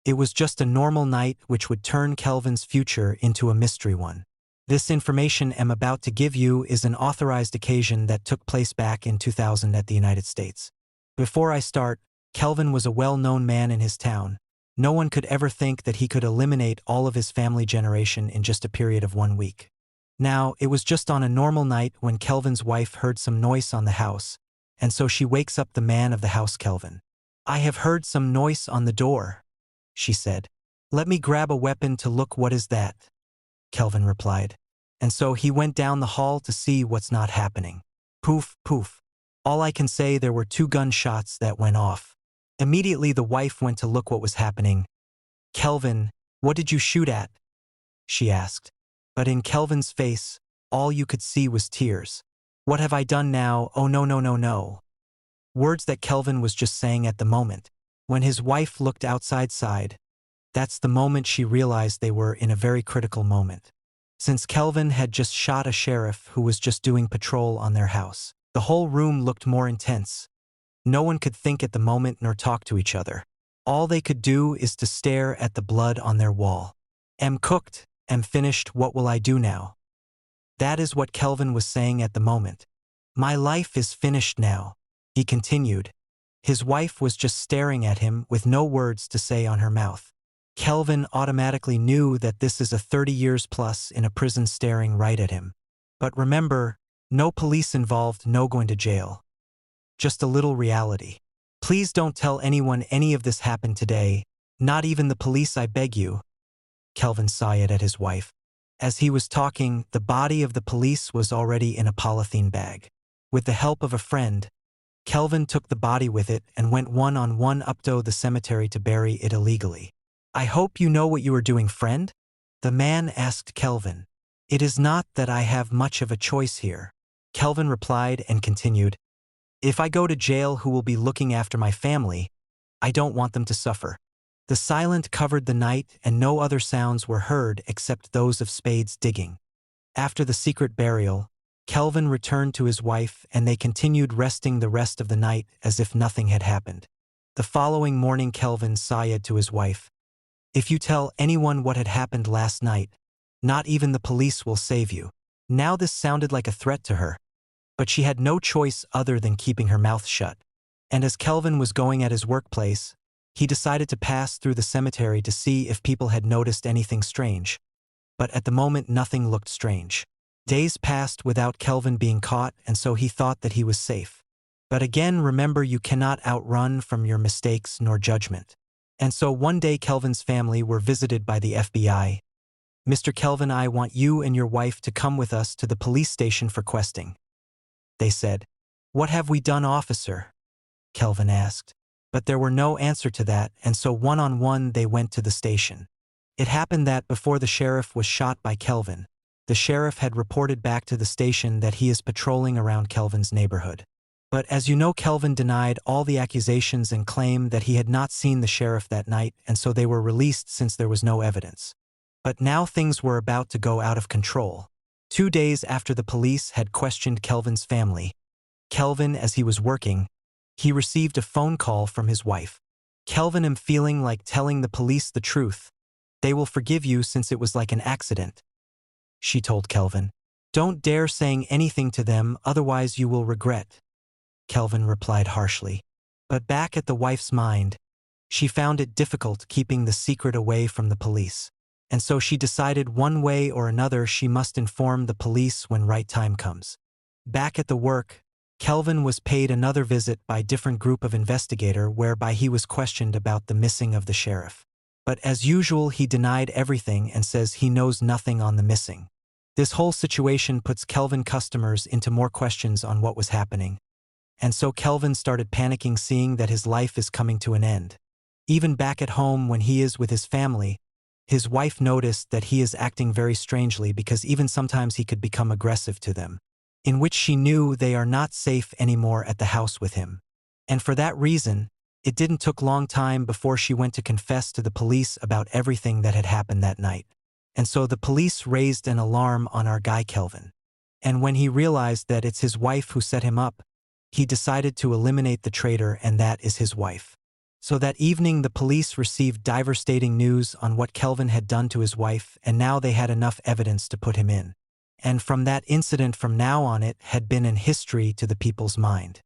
It was just a normal night which would turn Kelvin's future into a mystery one. This information I'm about to give you is an authorized occasion that took place back in 2000 at the United States. Before I start, Kelvin was a well-known man in his town. No one could ever think that he could eliminate all of his family generation in just a period of 1 week. Now, it was just on a normal night when Kelvin's wife heard some noise on the house, and so she wakes up the man of the house, Kelvin. "I have heard some noise on the door," she said. "Let me grab a weapon to look what is that," Kelvin replied. And so he went down the hall to see what's not happening. Poof, poof. All I can say, there were 2 gunshots that went off. Immediately the wife went to look what was happening. "Kelvin, what did you shoot at?" she asked. But in Kelvin's face, all you could see was tears. "What have I done now? Oh no, no, no, no." Words that Kelvin was just saying at the moment. When his wife looked outside, that's the moment she realized they were in a very critical moment. Since Kelvin had just shot a sheriff who was just doing patrol on their house, the whole room looked more intense. No one could think at the moment nor talk to each other. All they could do is to stare at the blood on their wall. "Am cooked, am finished, what will I do now?" That is what Kelvin was saying at the moment. "My life is finished now," he continued. His wife was just staring at him with no words to say on her mouth. Kelvin automatically knew that this is a 30 years plus in a prison staring right at him. But remember, no police involved, no going to jail. Just a little reality. "Please don't tell anyone any of this happened today, not even the police, I beg you." Kelvin sighed at his wife. As he was talking, the body of the police was already in a polythene bag. With the help of a friend, Kelvin took the body with it and went one-on-one up to the cemetery to bury it illegally. "I hope you know what you are doing, friend?" the man asked Kelvin. "It is not that I have much of a choice here," Kelvin replied and continued. "If I go to jail, who will be looking after my family? I don't want them to suffer." The silence covered the night and no other sounds were heard except those of spades digging. After the secret burial, Kelvin returned to his wife and they continued resting the rest of the night as if nothing had happened. The following morning Kelvin sighed to his wife. "If you tell anyone what had happened last night, not even the police will save you." Now this sounded like a threat to her, but she had no choice other than keeping her mouth shut. And as Kelvin was going at his workplace, he decided to pass through the cemetery to see if people had noticed anything strange. But at the moment nothing looked strange. Days passed without Kelvin being caught, and so he thought that he was safe. But again, remember, you cannot outrun from your mistakes nor judgment. And so one day Kelvin's family were visited by the FBI. "Mr. Kelvin, I want you and your wife to come with us to the police station for questing," they said. "What have we done, officer?" Kelvin asked. But there were no answer to that, and so one-on-one they went to the station. It happened that before the sheriff was shot by Kelvin, the sheriff had reported back to the station that he is patrolling around Kelvin's neighborhood. But as you know, Kelvin denied all the accusations and claimed that he had not seen the sheriff that night, and so they were released since there was no evidence. But now things were about to go out of control. 2 days after the police had questioned Kelvin's family, Kelvin, as he was working, he received a phone call from his wife. "Kelvin, am feeling like telling the police the truth. They will forgive you since it was like an accident," she told Kelvin. "Don't dare saying anything to them, otherwise you will regret," Kelvin replied harshly. But back at the wife's mind, she found it difficult keeping the secret away from the police. And so she decided one way or another she must inform the police when right time comes. Back at the work, Kelvin was paid another visit by a different group of investigator whereby he was questioned about the missing of the sheriff. But as usual, he denied everything and says he knows nothing on the missing. This whole situation puts Kelvin customers into more questions on what was happening. And so Kelvin started panicking, seeing that his life is coming to an end. Even back at home when he is with his family, his wife noticed that he is acting very strangely because even sometimes he could become aggressive to them, in which she knew they are not safe anymore at the house with him. And for that reason, it didn't took long time before she went to confess to the police about everything that had happened that night. And so the police raised an alarm on our guy Kelvin. And when he realized that it's his wife who set him up, he decided to eliminate the traitor, and that is his wife. So that evening the police received devastating news on what Kelvin had done to his wife, and now they had enough evidence to put him in. And from that incident from now on it had been in history to the people's mind.